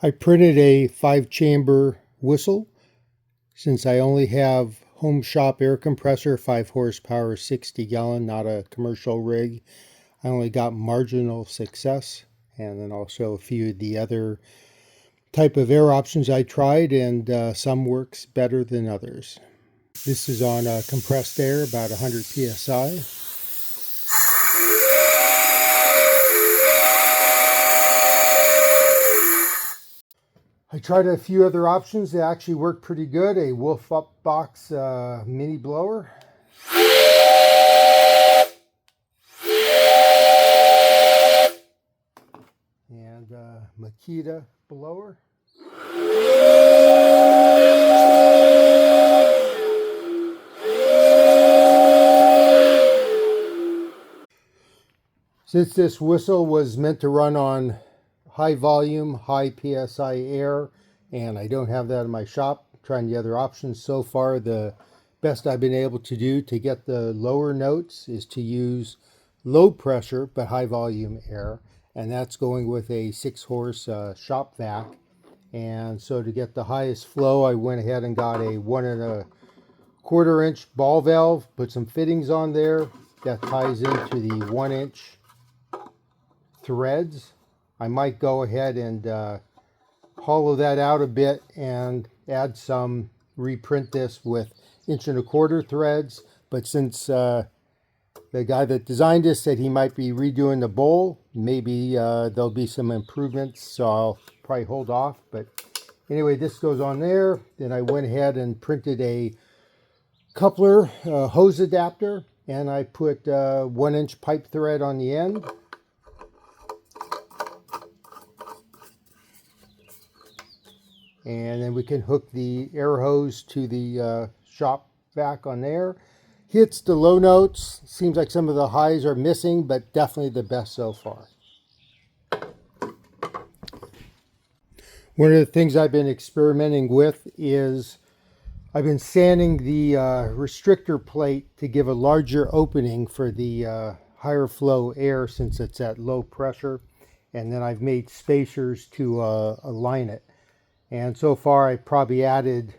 I printed a 5-chamber whistle. Since I only have home shop air compressor, 5 horsepower, 60 gallon, not a commercial rig, I only got marginal success. And then I'll show a few of the other type of air options I tried, and some works better than others. This is on compressed air, about 100 psi. I tried a few other options that actually worked pretty good. A Wolf Up Box mini blower. And Makita blower. Since this whistle was meant to run on high volume, high PSI air, and I don't have that in my shop, I'm trying the other options. So far, the best I've been able to do to get the lower notes is to use low pressure but high volume air, and that's going with a 6-horse shop vac. And so to get the highest flow, I went ahead and got a 1¼ inch ball valve, put some fittings on there that ties into the 1-inch threads. I might go ahead and hollow that out a bit and add some, reprint this with 1¼ inch threads. But since the guy that designed this said he might be redoing the bowl, maybe there'll be some improvements, so I'll probably hold off. But anyway, this goes on there. Then I went ahead and printed a coupler hose adapter, and I put 1-inch pipe thread on the end. And then we can hook the air hose to the shop vac on there. Hits the low notes. Seems like some of the highs are missing, but definitely the best so far. One of the things I've been experimenting with is I've been sanding the restrictor plate to give a larger opening for the higher flow air, since it's at low pressure. And then I've made spacers to align it. And so far I probably added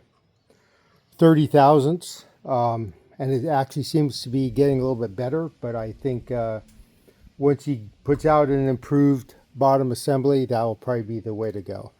30 thousandths. And it actually seems to be getting a little bit better. But I think once he puts out an improved bottom assembly, that will probably be the way to go.